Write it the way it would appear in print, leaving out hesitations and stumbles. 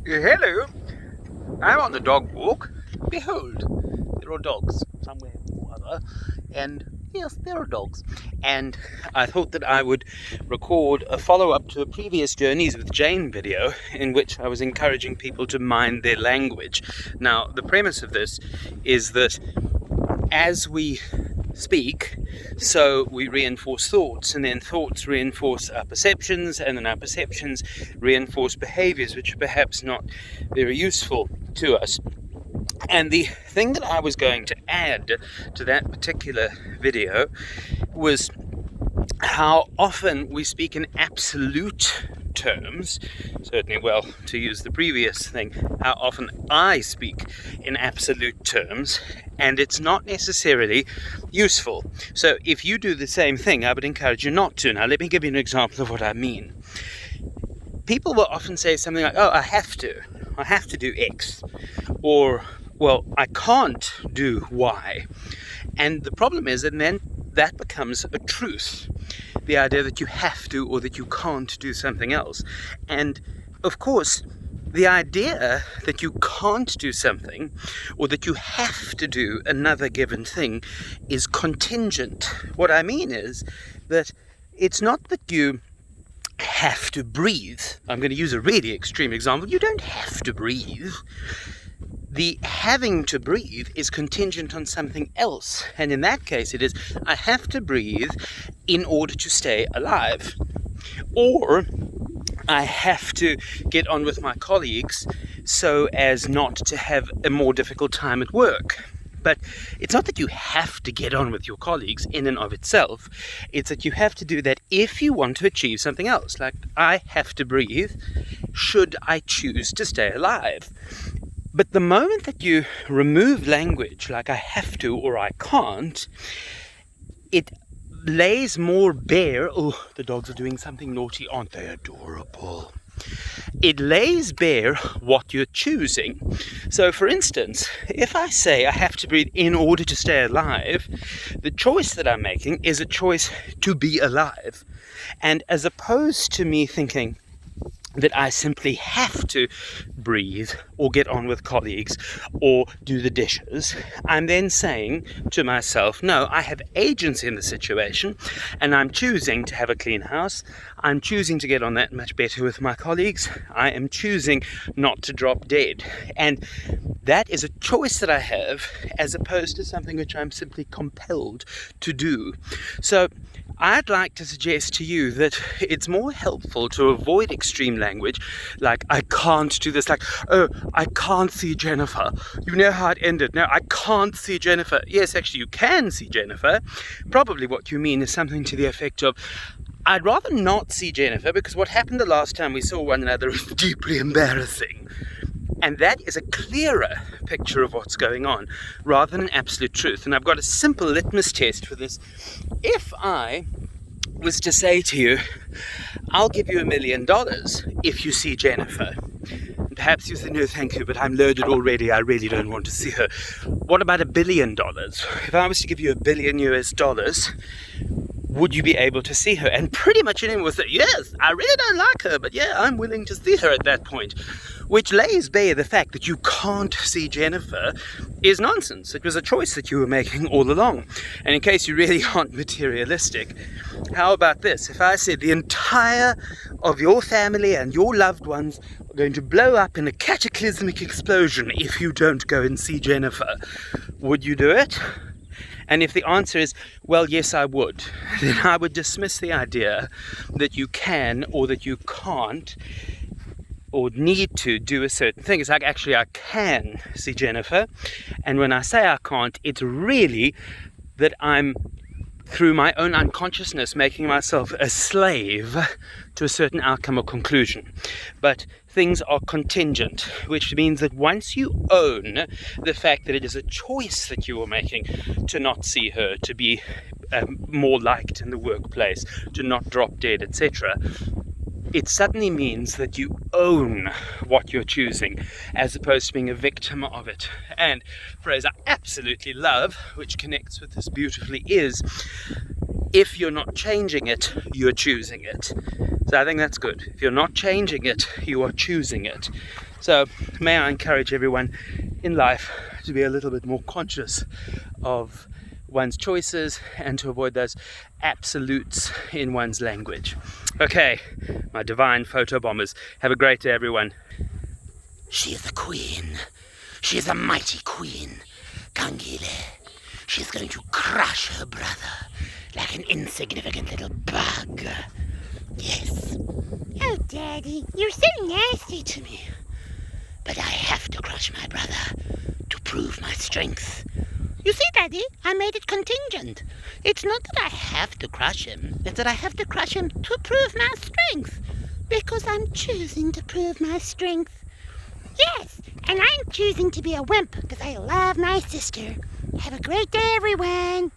Hello, I'm on the dog walk. Behold, there are dogs somewhere or other, and yes, there are dogs. And I thought that I would record a follow-up to a previous Journeys with Jane video in which I was encouraging people to mind their language. Now, the premise of this is that as we speak, so we reinforce thoughts, and then thoughts reinforce our perceptions, and then our perceptions reinforce behaviors which are perhaps not very useful to us. And the thing that I was going to add to that particular video was how often we speak in absolute terms. Certainly, well, to use the previous thing, how often I speak in absolute terms, and it's not necessarily useful. So if you do the same thing, I would encourage you not to. Now, let me give you an example of what I mean. People will often say something like, oh, I have to do X, or, well, I can't do Y. And the problem is that then that becomes a truth. The idea that you have to or that you can't do something else. And of course, the idea that you can't do something or that you have to do another given thing is contingent. What I mean is that it's not that you have to breathe. I'm going to use a really extreme example. You don't have to breathe. The having to breathe is contingent on something else. And in that case, it is, I have to breathe in order to stay alive. Or I have to get on with my colleagues so as not to have a more difficult time at work. But it's not that you have to get on with your colleagues in and of itself. It's that you have to do that if you want to achieve something else. Like, I have to breathe should I choose to stay alive. But the moment that you remove language, like I have to or I can't, it lays more bare. Oh, the dogs are doing something naughty, aren't they adorable? It lays bare what you're choosing. So, for instance, if I say I have to breathe in order to stay alive, the choice that I'm making is a choice to be alive. And as opposed to me thinking that I simply have to breathe or get on with colleagues or do the dishes, I'm then saying to myself, no, I have agency in the situation and I'm choosing to have a clean house. I'm choosing to get on that much better with my colleagues. I am choosing not to drop dead. And that is a choice that I have as opposed to something which I'm simply compelled to do. So I'd like to suggest to you that it's more helpful to avoid extreme language, like I can't do this, like, oh, I can't see Jennifer. You know how it ended. No, I can't see Jennifer. Yes, actually, you can see Jennifer. Probably what you mean is something to the effect of, I'd rather not see Jennifer because what happened the last time we saw one another is deeply embarrassing. And that is a clearer picture of what's going on rather than an absolute truth. And I've got a simple litmus test for this. If I was to say to you, I'll give you $1 million if you see Jennifer. Perhaps you say, no, thank you, but I'm loaded already. I really don't want to see her. What about $1 billion? If I was to give you $1 billion US, would you be able to see her? And pretty much anyone would say, yes, I really don't like her, but yeah, I'm willing to see her at that point. Which lays bare the fact that you can't see Jennifer is nonsense. It was a choice that you were making all along. And in case you really aren't materialistic, how about this? If I said the entire of your family and your loved ones are going to blow up in a cataclysmic explosion if you don't go and see Jennifer, would you do it? And if the answer is, well, yes, I would, then I would dismiss the idea that you can or that you can't or need to do a certain thing. It's like, actually, I can see Jennifer. And when I say I can't, it's really that I'm, through my own unconsciousness, making myself a slave to a certain outcome or conclusion. But things are contingent, which means that once you own the fact that it is a choice that you are making to not see her, to be more liked in the workplace, to not drop dead, etc., it suddenly means that you own what you're choosing as opposed to being a victim of it. And a phrase I absolutely love, which connects with this beautifully, is, if you're not changing it, you're choosing it. So I think that's good. If you're not changing it, you are choosing it. So may I encourage everyone in life to be a little bit more conscious of one's choices and to avoid those absolutes in one's language. Okay, my divine photo bombers, have a great day, everyone. She is a queen. She is a mighty queen. Kangile. She's going to crush her brother like an insignificant little bug. Yes. Oh, Daddy, you're so nasty to me. But I have to crush my brother to prove my strength. You see, Daddy, I made it contingent. It's not that I have to crush him. It's that I have to crush him to prove my strength. Because I'm choosing to prove my strength. Yes, and I'm choosing to be a wimp because I love my sister. Have a great day, everyone.